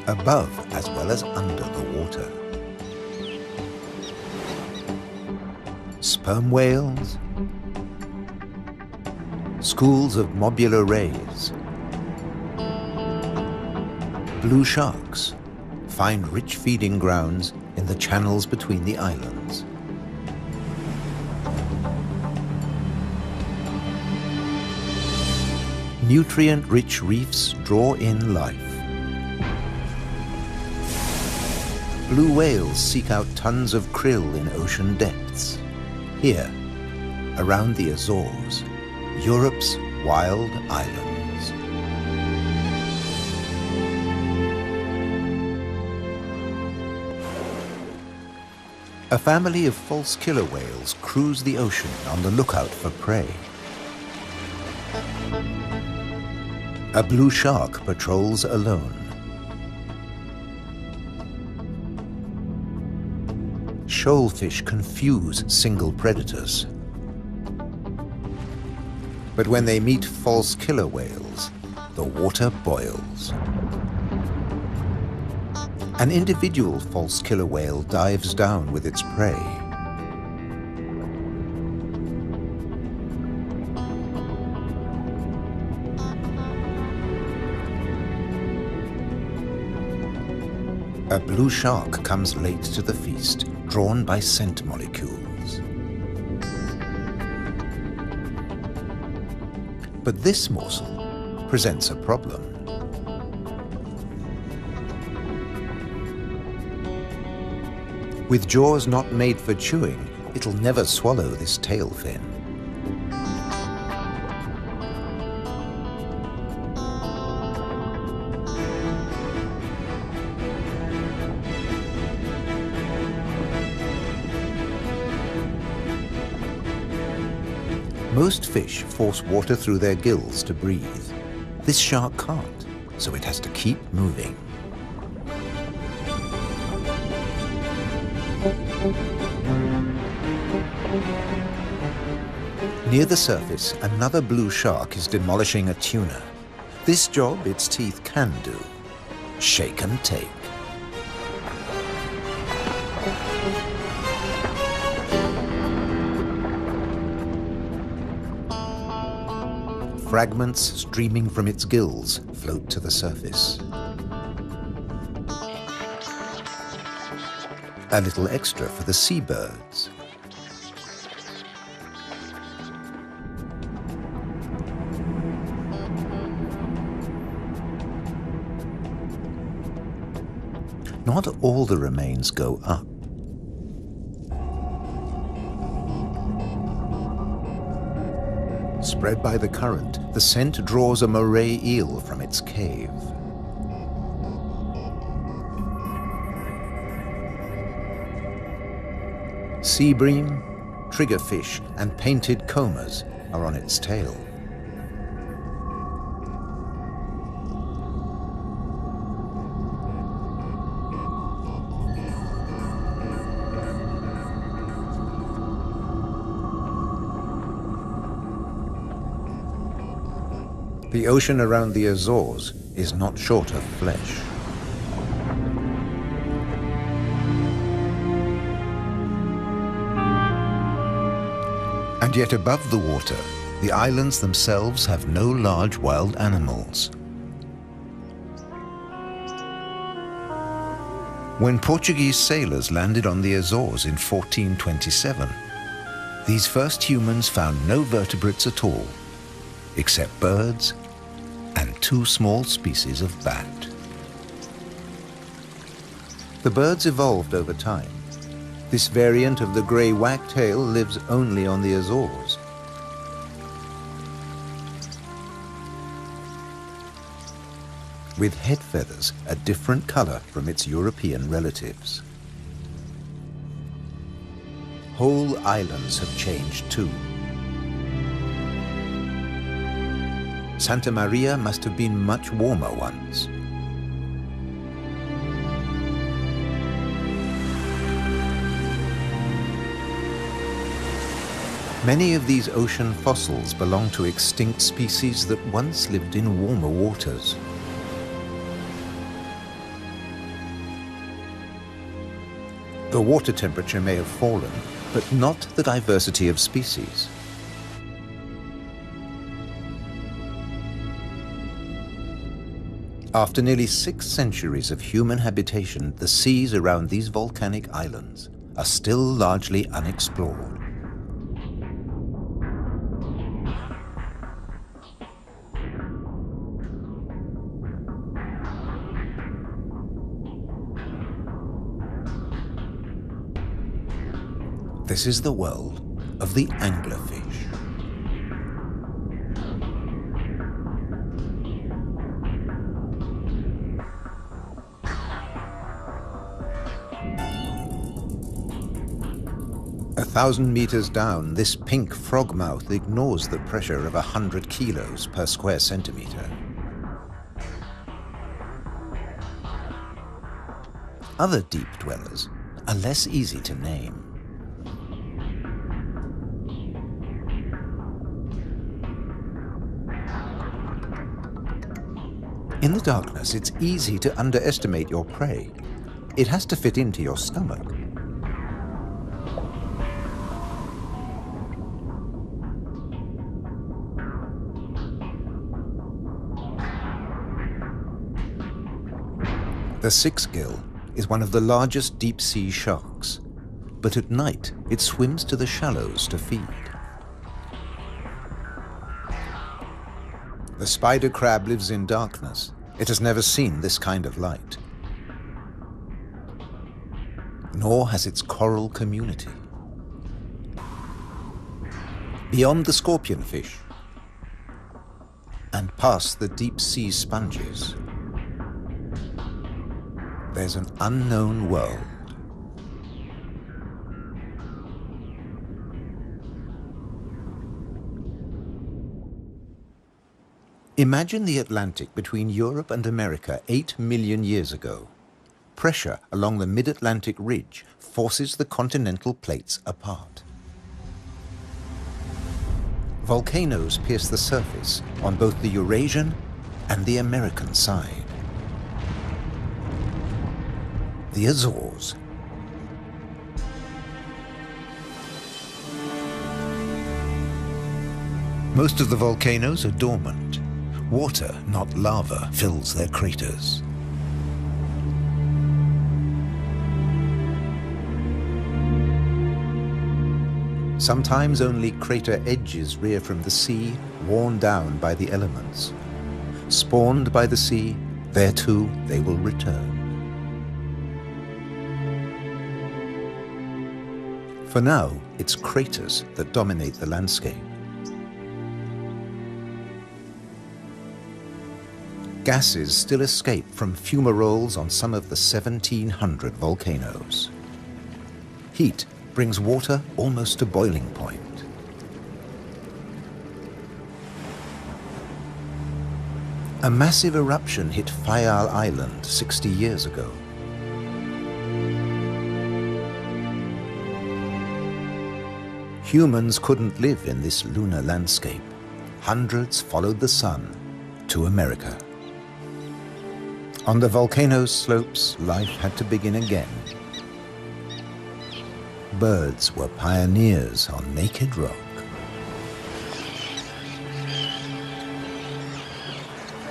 above as well as under the water. Sperm whales, schools of mobular rays, blue sharks find rich feeding grounds in the channels between the islands. Nutrient-rich reefs draw in life. Blue whales seek out tons of krill in ocean depths. Here, around the Azores, Europe's wild islands. A family of false killer whales cruise the ocean on the lookout for prey. A blue shark patrols alone. Shoalfish confuse single predators. But when they meet false killer whales, the water boils. An individual false killer whale dives down with its prey. A blue shark comes late to the feast, drawn by scent molecules. But this morsel presents a problem. With jaws not made for chewing, it'll never swallow this tail fin. Most fish force water through their gills to breathe. This shark can't, so it has to keep moving. Near the surface, another blue shark is demolishing a tuna. This job its teeth can do. Shake and take. Fragments streaming from its gills float to the surface. A little extra for the seabirds. Not all the remains go up. Spread by the current, the scent draws a moray eel from its cave. Sea bream, triggerfish, and painted combers are on its tail. The ocean around the Azores is not short of flesh. And yet above the water, the islands themselves have no large wild animals. When Portuguese sailors landed on the Azores in 1427, these first humans found no vertebrates at all, except birds and two small species of bat. The birds evolved over time. This variant of the grey wagtail lives only on the Azores. With head feathers a different color from its European relatives. Whole islands have changed too. Santa Maria must have been much warmer once. Many of these ocean fossils belong to extinct species that once lived in warmer waters. The water temperature may have fallen, but not the diversity of species. After nearly 6 centuries of human habitation, the seas around these volcanic islands are still largely unexplored. This is the world of the anglerfish. A 1,000 meters down, this pink frogmouth ignores the pressure of 100 kilos per square centimeter. Other deep dwellers are less easy to name. In the darkness, it's easy to underestimate your prey. It has to fit into your stomach. The six-gill is one of the largest deep-sea sharks, but at night it swims to the shallows to feed. The spider crab lives in darkness. It has never seen this kind of light. Nor has its coral community. Beyond the scorpionfish and past the deep-sea sponges, there's an unknown world. Imagine the Atlantic between Europe and America 8 million years ago. Pressure along the mid-Atlantic ridge forces the continental plates apart. Volcanoes pierce the surface on both the Eurasian and the American side. The Azores. Most of the volcanoes are dormant. Water, not lava, fills their craters. Sometimes only crater edges rear from the sea, worn down by the elements. Spawned by the sea, there too they will return. For now, it's craters that dominate the landscape. Gases still escape from fumaroles on some of the 1,700 volcanoes. Heat brings water almost to boiling point. A massive eruption hit Fayal Island 60 years ago. Humans couldn't live in this lunar landscape. Hundreds followed the sun to America. On the volcano's slopes, life had to begin again. Birds were pioneers on naked rock.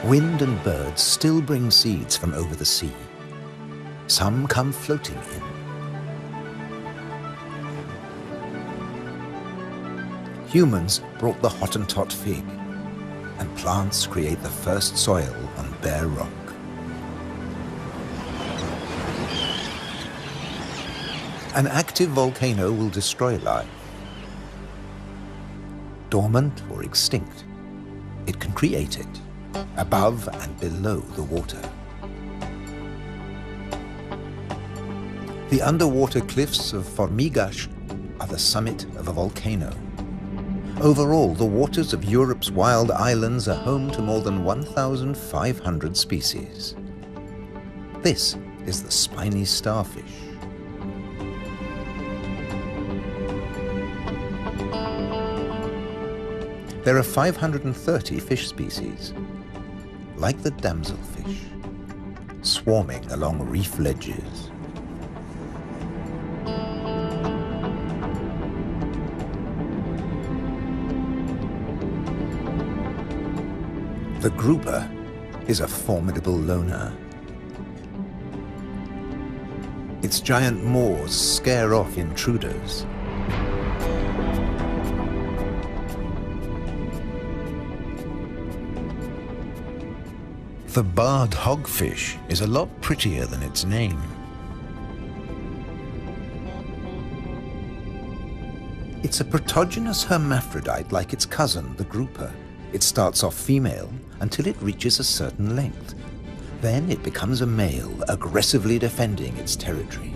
Wind and birds still bring seeds from over the sea. Some come floating in. Humans brought the Hottentot fig, and plants create the first soil on bare rock. An active volcano will destroy life. Dormant or extinct, it can create it, above and below the water. The underwater cliffs of Formigas are the summit of a volcano. Overall, the waters of Europe's wild islands are home to more than 1,500 species. This is the spiny starfish. There are 530 fish species, like the damselfish, swarming along reef ledges. The grouper is a formidable loner. Its giant maws scare off intruders. The barred hogfish is a lot prettier than its name. It's a protogynous hermaphrodite like its cousin, the grouper. It starts off female until it reaches a certain length. Then it becomes a male, aggressively defending its territory.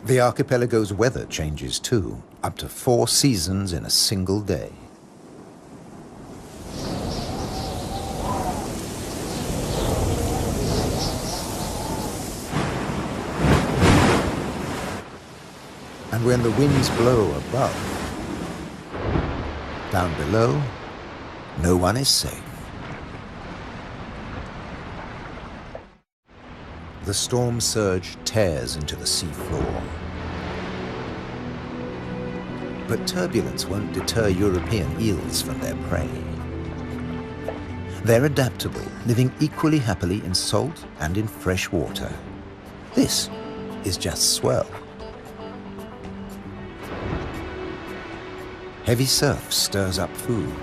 The archipelago's weather changes too, up to 4 seasons in a single day. And when the winds blow above, down below, no one is safe. The storm surge tears into the sea floor. But turbulence won't deter European eels from their prey. They're adaptable, living equally happily in salt and in fresh water. This is just swell. Heavy surf stirs up food.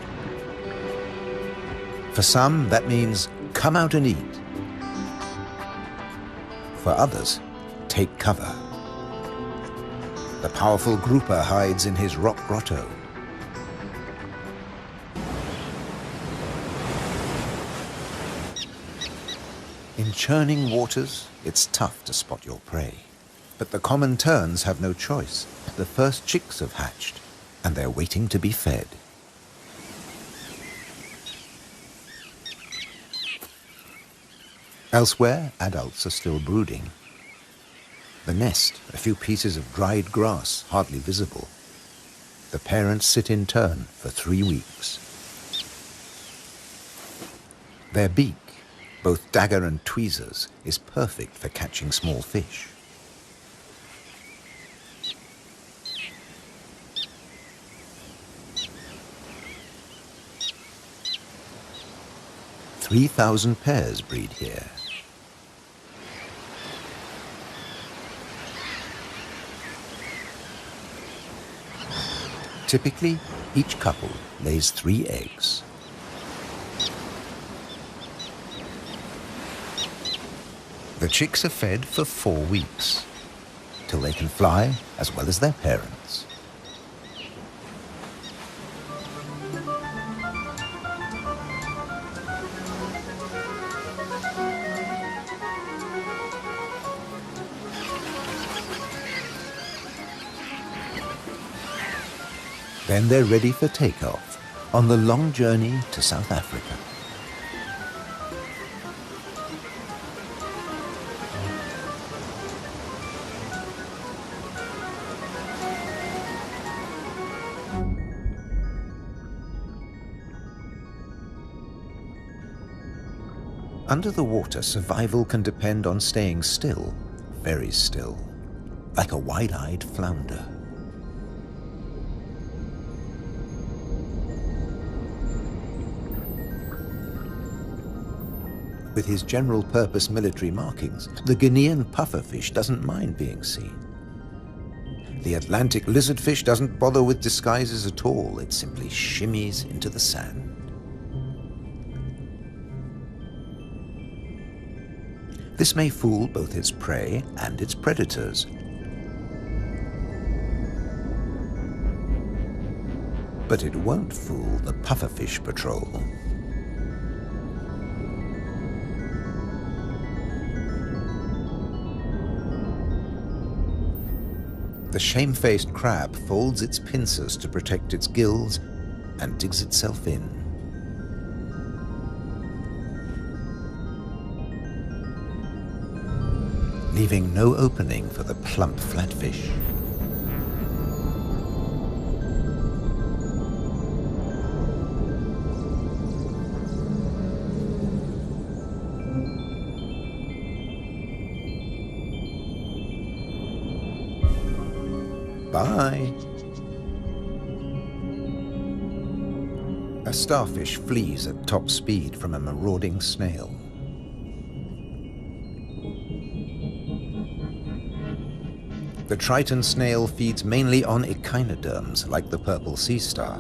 For some, that means come out and eat. For others, take cover. The powerful grouper hides in his rock grotto. In churning waters, it's tough to spot your prey. But the common terns have no choice. The first chicks have hatched, and they're waiting to be fed. Elsewhere, adults are still brooding. The nest, a few pieces of dried grass, hardly visible. The parents sit in turn for 3 weeks. Their beak, both dagger and tweezers, is perfect for catching small fish. "3,000 pairs breed here. Typically, each couple lays 3 eggs. The chicks are fed for 4 weeks, till they can fly as well as their parents. Then they're ready for takeoff on the long journey to South Africa. Under the water, survival can depend on staying still, very still, like a wide-eyed flounder. With his general-purpose military markings, the Guinean pufferfish doesn't mind being seen. The Atlantic lizardfish doesn't bother with disguises at all. It simply shimmies into the sand. This may fool both its prey and its predators. But it won't fool the pufferfish patrol. The shamefaced crab folds its pincers to protect its gills and digs itself in. Leaving no opening for the plump flatfish. Bye. A starfish flees at top speed from a marauding snail. The Triton snail feeds mainly on echinoderms like the purple sea star.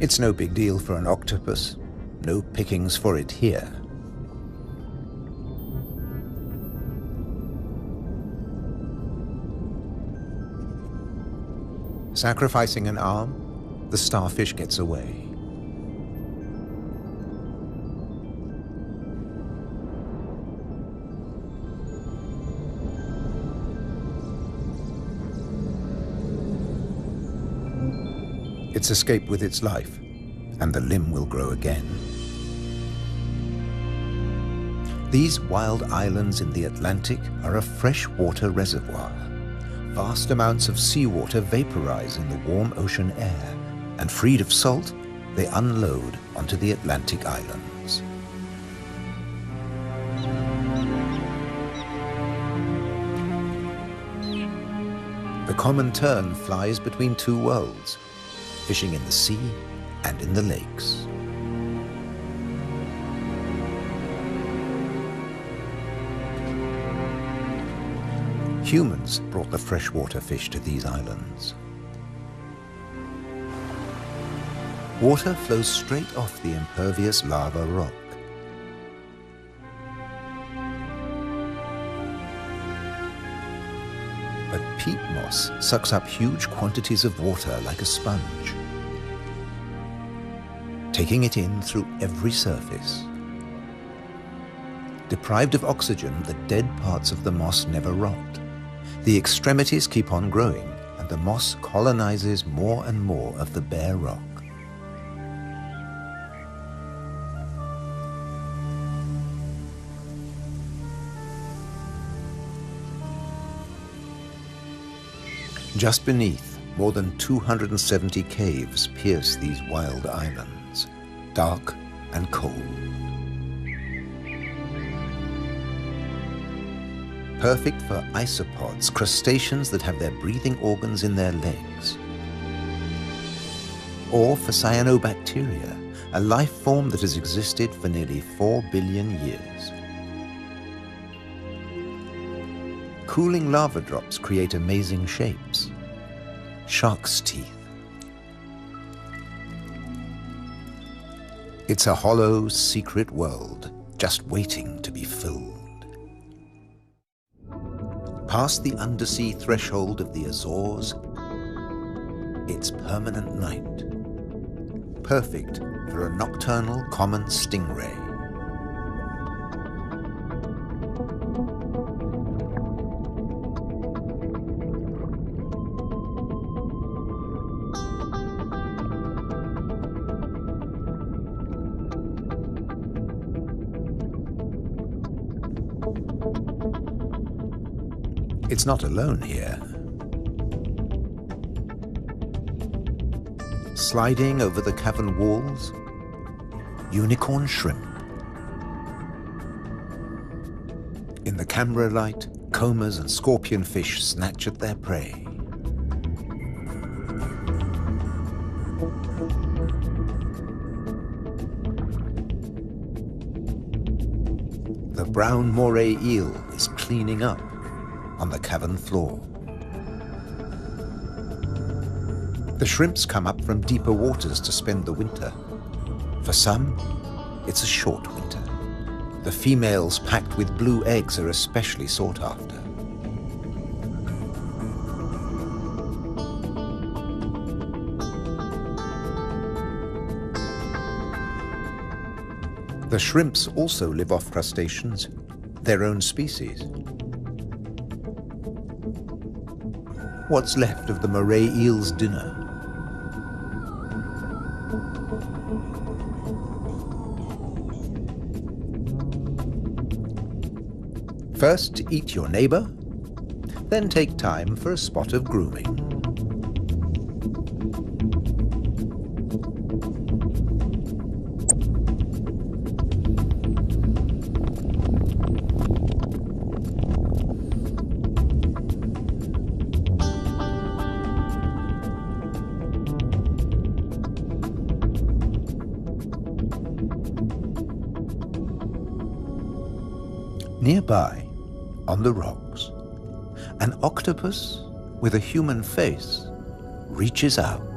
It's no big deal for an octopus. No pickings for it here. Sacrificing an arm, the starfish gets away. It's escaped with its life, and the limb will grow again. These wild islands in the Atlantic are a freshwater reservoir. Vast amounts of seawater vaporize in the warm ocean air, and freed of salt, they unload onto the Atlantic islands. The common tern flies between two worlds, fishing in the sea and in the lakes. Humans brought the freshwater fish to these islands. Water flows straight off the impervious lava rock. But peat moss sucks up huge quantities of water like a sponge, taking it in through every surface. Deprived of oxygen, the dead parts of the moss never rot. The extremities keep on growing, and the moss colonizes more and more of the bare rock. Just beneath, more than 270 caves pierce these wild islands, dark and cold. Perfect for isopods, crustaceans that have their breathing organs in their legs. Or for cyanobacteria, a life form that has existed for nearly 4 billion years. Cooling lava drops create amazing shapes. Shark's teeth. It's a hollow, secret world, just waiting to be filled. Past the undersea threshold of the Azores, it's permanent night. Perfect for a nocturnal common stingray. It's not alone here. Sliding over the cavern walls, unicorn shrimp. In the camera light, combers and scorpionfish snatch at their prey. The brown moray eel is cleaning up on the cavern floor. The shrimps come up from deeper waters to spend the winter. For some, it's a short winter. The females packed with blue eggs are especially sought after. The shrimps also live off crustaceans, their own species. What's left of the moray eel's dinner? First, eat your neighbor, then take time for a spot of grooming. Nearby, on the rocks, an octopus with a human face reaches out.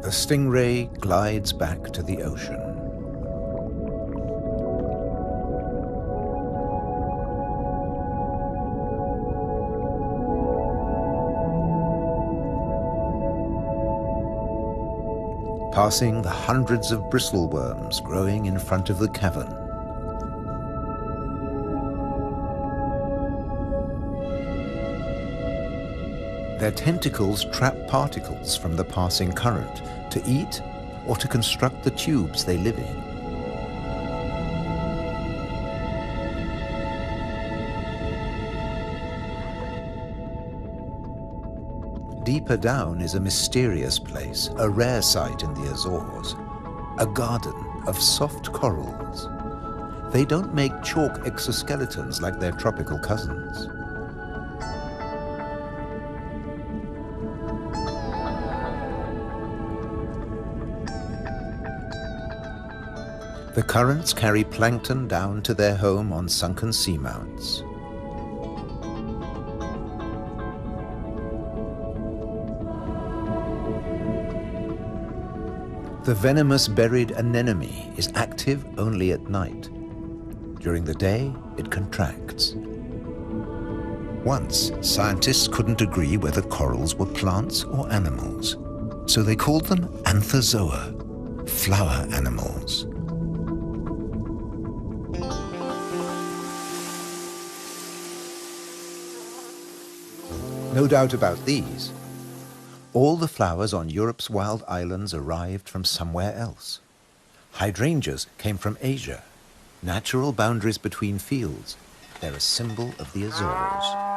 The stingray glides back to the ocean. Passing the hundreds of bristleworms growing in front of the cavern. Their tentacles trap particles from the passing current to eat or to construct the tubes they live in. Deeper down is a mysterious place, a rare sight in the Azores, a garden of soft corals. They don't make chalk exoskeletons like their tropical cousins. The currents carry plankton down to their home on sunken seamounts. The venomous buried anemone is active only at night. During the day, it contracts. Once, scientists couldn't agree whether corals were plants or animals, so they called them anthozoa, flower animals. No doubt about these. All the flowers on Europe's wild islands arrived from somewhere else. Hydrangeas came from Asia. Natural boundaries between fields. They're a symbol of the Azores.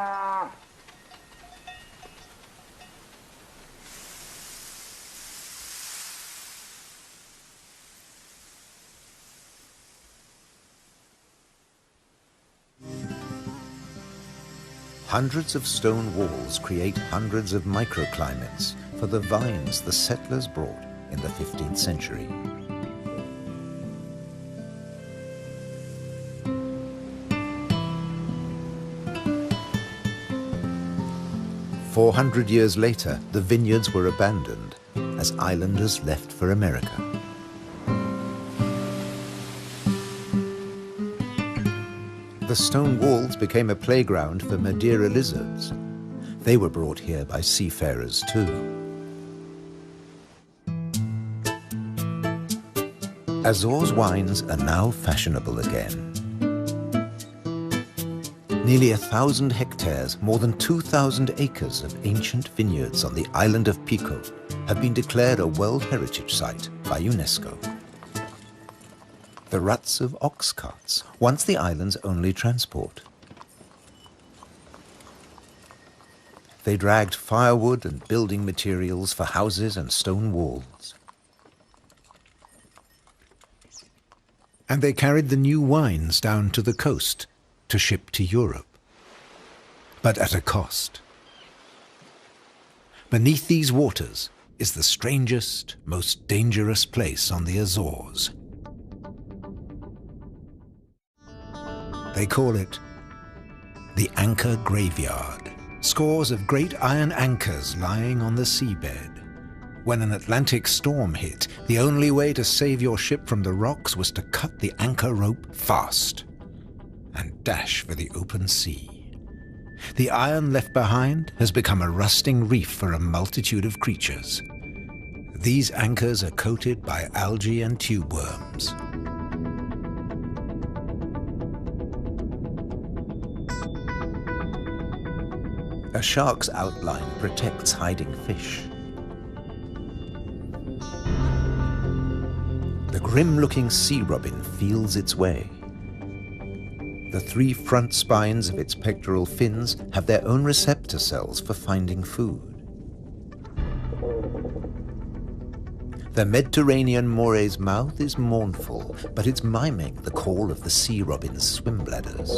Hundreds of stone walls create hundreds of microclimates for the vines the settlers brought in the 15th century. "400 years later, the vineyards were abandoned as islanders left for America. The stone walls became a playground for Madeira lizards. They were brought here by seafarers too. Azores wines are now fashionable again. Nearly 1,000 hectares, more than 2,000 acres of ancient vineyards on the island of Pico have been declared a World Heritage Site by UNESCO. The ruts of ox carts, once the island's only transport. They dragged firewood and building materials for houses and stone walls. And they carried the new wines down to the coast to ship to Europe. But at a cost. Beneath these waters is the strangest, most dangerous place on the Azores. They call it the Anchor Graveyard. Scores of great iron anchors lying on the seabed. When an Atlantic storm hit, the only way to save your ship from the rocks was to cut the anchor rope fast and dash for the open sea. The iron left behind has become a rusting reef for a multitude of creatures. These anchors are coated by algae and tube worms. A shark's outline protects hiding fish. The grim-looking sea robin feels its way. The 3 front spines of its pectoral fins have their own receptor cells for finding food. The Mediterranean mooray's mouth is mournful, but it's miming the call of the sea robin's swim bladders.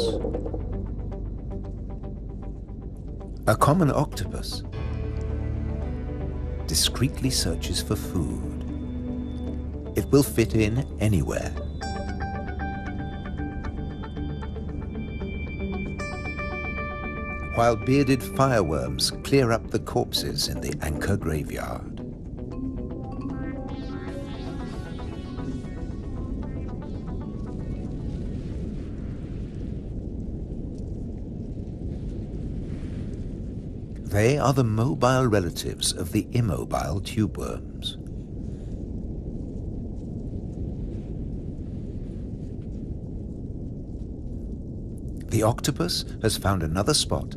A common octopus discreetly searches for food. It will fit in anywhere. While bearded fireworms clear up the corpses in the anchor graveyard. They are the mobile relatives of the immobile tube worms. The octopus has found another spot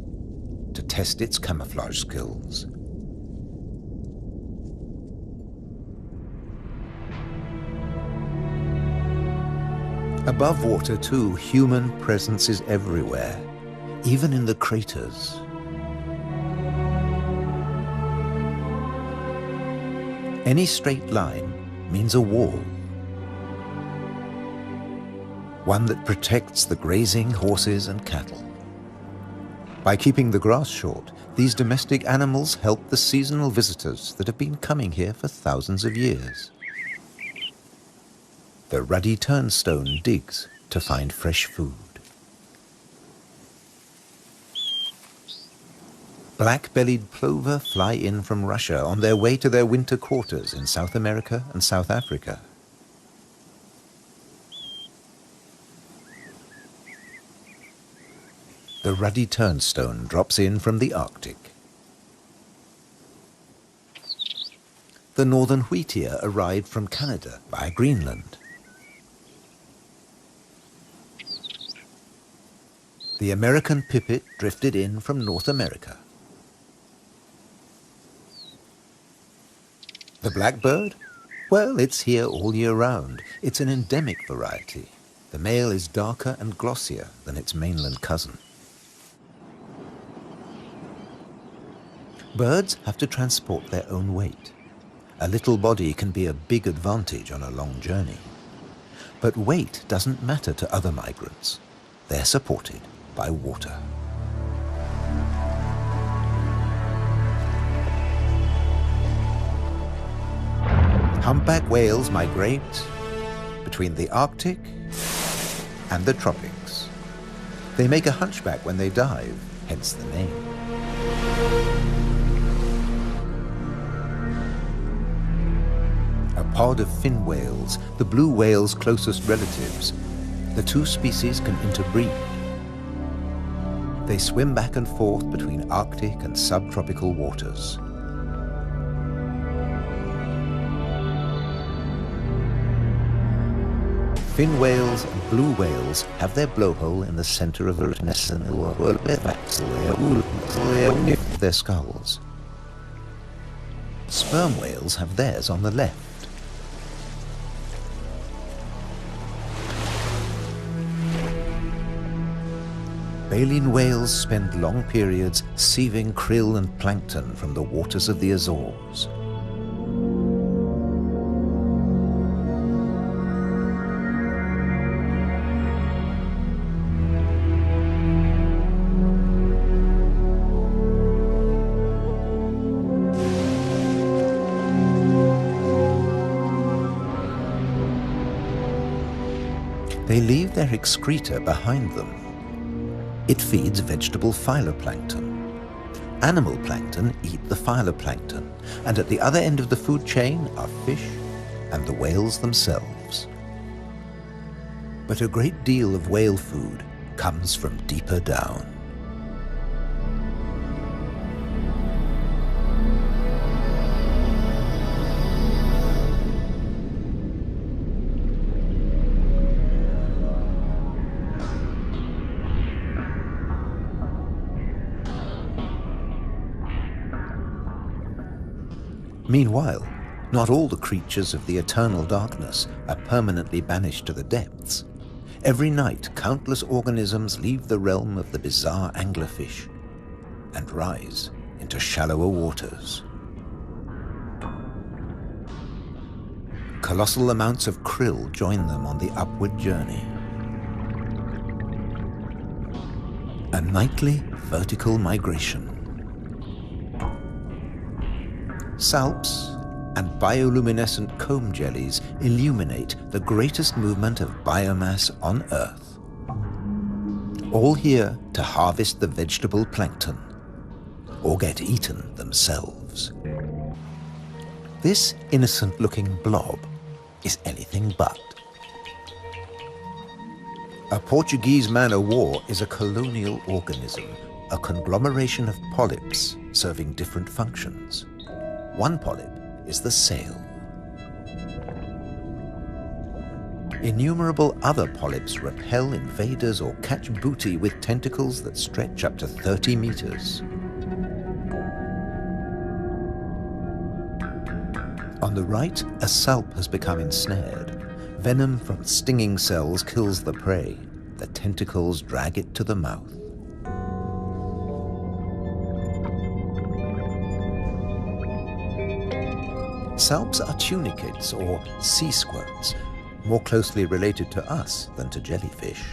to test its camouflage skills. Above water, too, human presence is everywhere, even in the craters. Any straight line means a wall, one that protects the grazing horses and cattle. By keeping the grass short, these domestic animals help the seasonal visitors that have been coming here for thousands of years. The ruddy turnstone digs to find fresh food. Black-bellied plover fly in from Russia on their way to their winter quarters in South America and South Africa. The ruddy turnstone drops in from the Arctic. The northern wheatear arrived from Canada via Greenland. The American pipit drifted in from North America. The blackbird? Well, it's here all year round. It's an endemic variety. The male is darker and glossier than its mainland cousin. Birds have to transport their own weight. A little body can be a big advantage on a long journey. But weight doesn't matter to other migrants. They're supported by water. Humpback whales migrate between the Arctic and the tropics. They make a hunchback when they dive, hence the name. A pod of fin whales, the blue whale's closest relatives. The two species can interbreed. They swim back and forth between Arctic and subtropical waters. Fin whales and blue whales have their blowhole in the center of their skulls. Sperm whales have theirs on the left. Baleen whales spend long periods sieving krill and plankton from the waters of the Azores. They leave their excreta behind them. It feeds vegetable phytoplankton. Animal plankton eat the phytoplankton, and at the other end of the food chain are fish and the whales themselves. But a great deal of whale food comes from deeper down. Meanwhile, not all the creatures of the eternal darkness are permanently banished to the depths. Every night, countless organisms leave the realm of the bizarre anglerfish and rise into shallower waters. Colossal amounts of krill join them on the upward journey. A nightly vertical migration. Salps and bioluminescent comb jellies illuminate the greatest movement of biomass on Earth. All here to harvest the vegetable plankton or get eaten themselves. This innocent-looking blob is anything but. A Portuguese man-o'-war is a colonial organism, a conglomeration of polyps serving different functions. One polyp is the sail. Innumerable other polyps repel invaders or catch booty with tentacles that stretch up to 30 meters. On the right, a salp has become ensnared. Venom from stinging cells kills the prey. The tentacles drag it to the mouth. Salps are tunicates or sea squirts, more closely related to us than to jellyfish.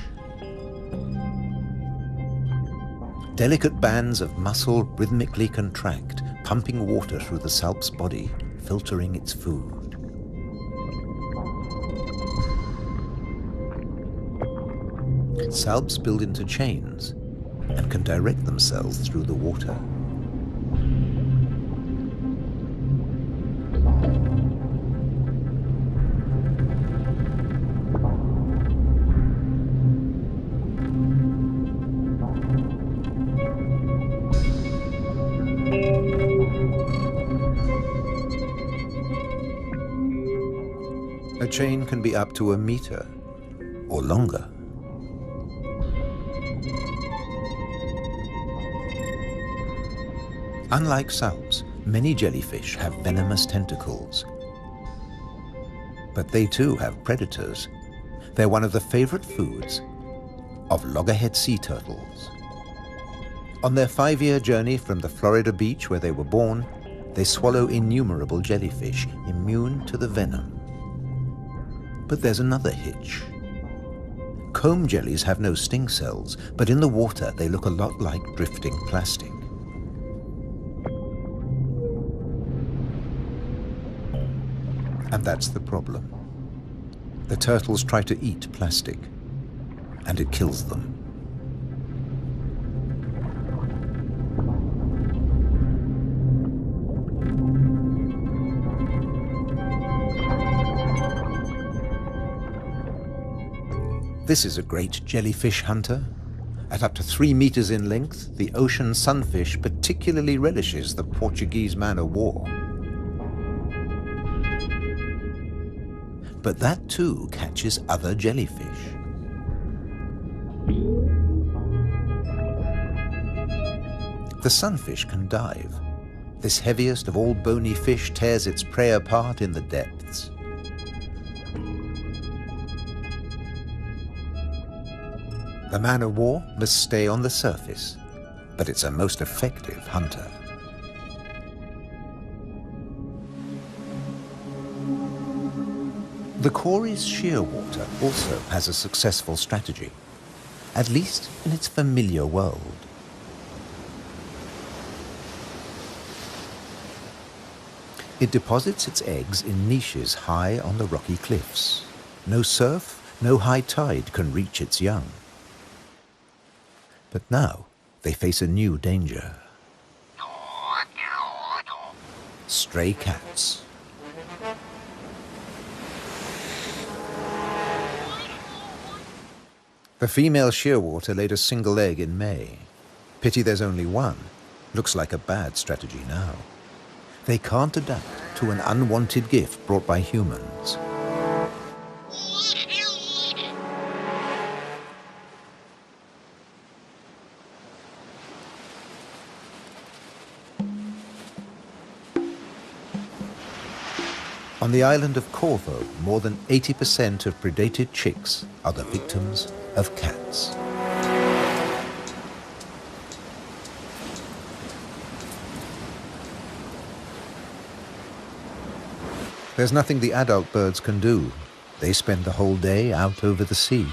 Delicate bands of muscle rhythmically contract, pumping water through the salp's body, filtering its food. Salps build into chains and can direct themselves through the water. A chain can be up to a meter or longer. Unlike salps, many jellyfish have venomous tentacles. But they too have predators. They're one of the favorite foods of loggerhead sea turtles. On their 5-year journey from the Florida beach where they were born, they swallow innumerable jellyfish immune to the venom. But there's another hitch. Comb jellies have no sting cells, but in the water they look a lot like drifting plastic. And that's the problem. The turtles try to eat plastic, and it kills them. This is a great jellyfish hunter. At up to 3 meters in length, the ocean sunfish particularly relishes the Portuguese man-o'-war. But that too catches other jellyfish. The sunfish can dive. This heaviest of all bony fish tears its prey apart in the depths. The man-o'-war must stay on the surface, but it's a most effective hunter. The Cory's shearwater also has a successful strategy, at least in its familiar world. It deposits its eggs in niches high on the rocky cliffs. No surf, no high tide can reach its young. But now they face a new danger. Stray cats. The female shearwater laid a single egg in May. Pity there's only one. Looks like a bad strategy now. They can't adapt to an unwanted gift brought by humans. On the island of Corvo, more than 80% of predated chicks are the victims of cats. There's nothing the adult birds can do. They spend the whole day out over the sea.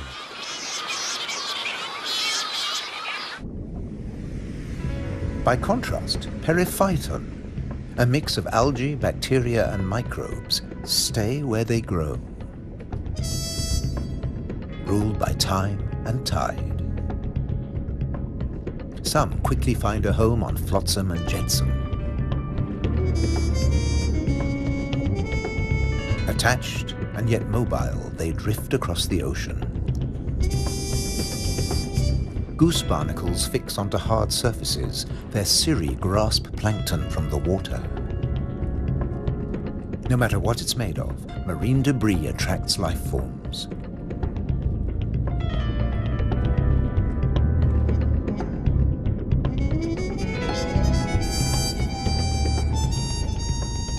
By contrast, periphyton, a mix of algae, bacteria, and microbes, stay where they grow, ruled by time and tide. Some quickly find a home on flotsam and jetsam. Attached and yet mobile, they drift across the ocean. Goose barnacles fix onto hard surfaces. Their cirri grasp plankton from the water. No matter what it's made of, marine debris attracts life forms.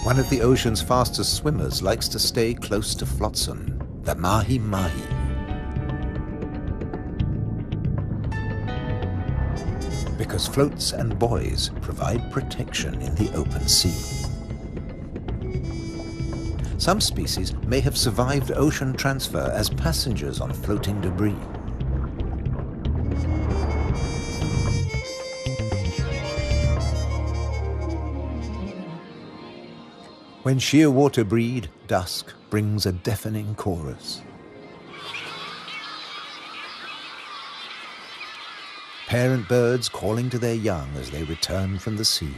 One of the ocean's fastest swimmers likes to stay close to flotsam, the mahi-mahi. Because floats and buoys provide protection in the open sea. Some species may have survived ocean transfer as passengers on floating debris. When shearwater breed, dusk brings a deafening chorus. Parent birds calling to their young as they return from the sea.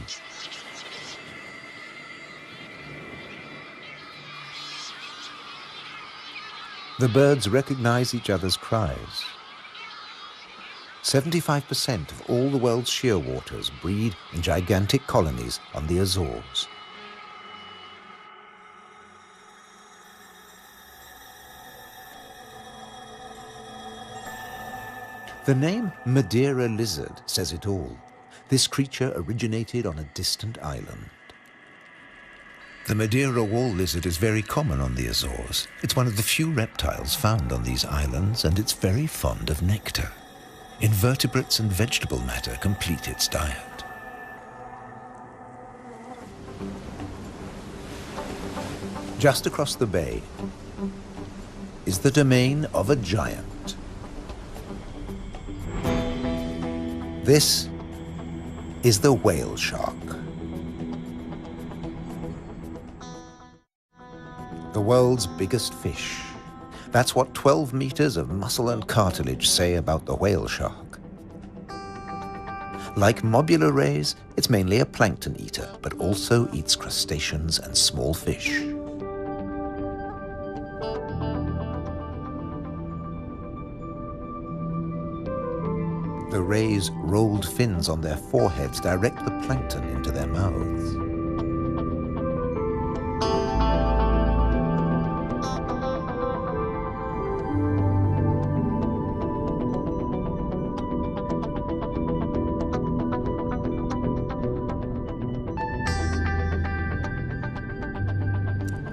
The birds recognize each other's cries. 75% of all the world's shearwaters breed in gigantic colonies on the Azores. The name Madeira lizard says it all. This creature originated on a distant island. The Madeira wall lizard is very common on the Azores. It's one of the few reptiles found on these islands, and it's very fond of nectar. Invertebrates and vegetable matter complete its diet. Just across the bay is the domain of a giant. This is the whale shark. The world's biggest fish. That's what 12 meters of muscle and cartilage say about the whale shark. Like mobula rays, it's mainly a plankton eater, but also eats crustaceans and small fish. The rays' rolled fins on their foreheads direct the plankton into their mouths.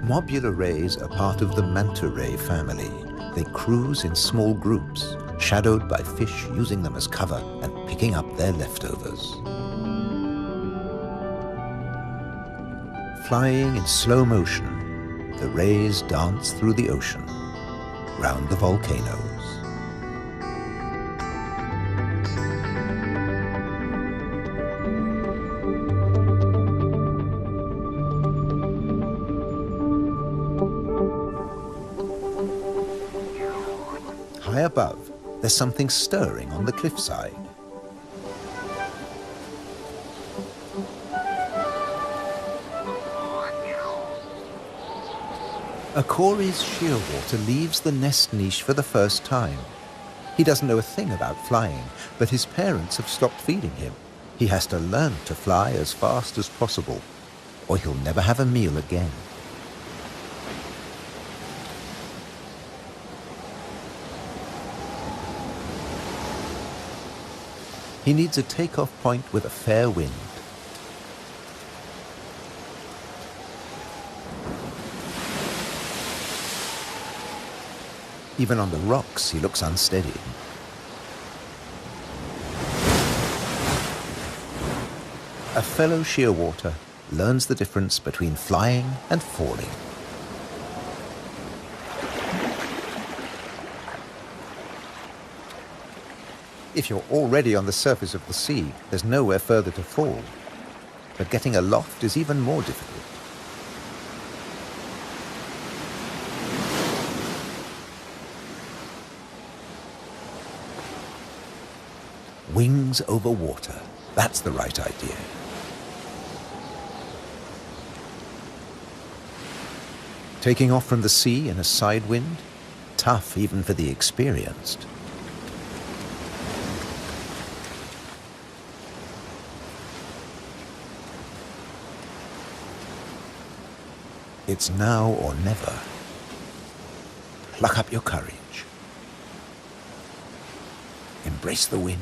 Mobula rays are part of the manta ray family. They cruise in small groups, shadowed by fish using them as cover and picking up their leftovers. Flying in slow motion, the rays dance through the ocean, round the volcanoes. High above, there's something stirring on the cliffside. A Cory's shearwater leaves the nest niche for the first time. He doesn't know a thing about flying, but his parents have stopped feeding him. He has to learn to fly as fast as possible, or he'll never have a meal again. He needs a takeoff point with a fair wind. Even on the rocks, he looks unsteady. A fellow shearwater learns the difference between flying and falling. If you're already on the surface of the sea, there's nowhere further to fall. But getting aloft is even more difficult. Wings over water. That's the right idea. Taking off from the sea in a side wind, tough even for the experienced. It's now or never. Pluck up your courage. Embrace the wind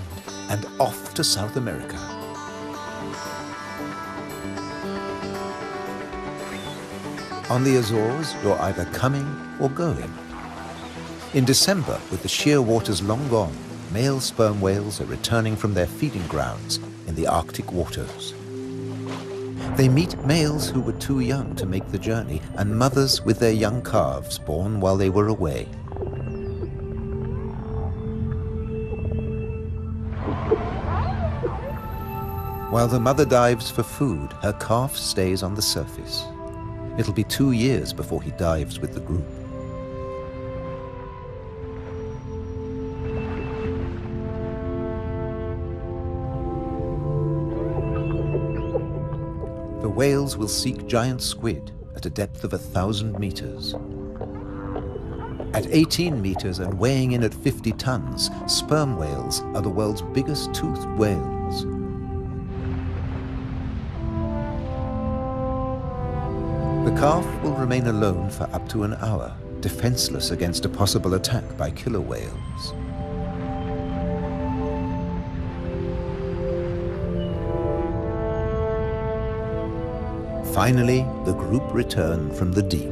and off to South America. On the Azores, you're either coming or going. In December, with the sheer waters long gone, male sperm whales are returning from their feeding grounds in the Arctic waters. They meet males who were too young to make the journey and mothers with their young calves born while they were away. While the mother dives for food, her calf stays on the surface. It'll be 2 years before he dives with the group. The whales will seek giant squid at a depth of 1,000 meters. At 18 meters and weighing in at 50 tons, sperm whales are the world's biggest toothed whales. The calf will remain alone for up to an hour, defenseless against a possible attack by killer whales. Finally, the group return from the deep.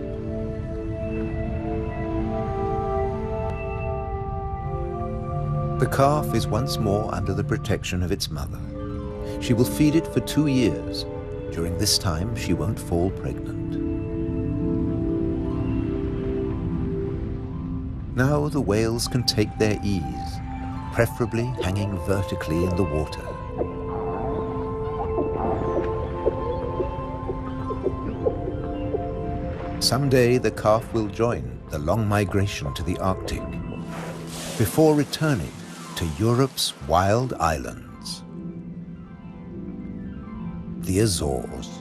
The calf is once more under the protection of its mother. She will feed it for 2 years. During this time, she won't fall pregnant. Now the whales can take their ease, preferably hanging vertically in the water. Someday the calf will join the long migration to the Arctic, before returning to Europe's wild islands, the Azores.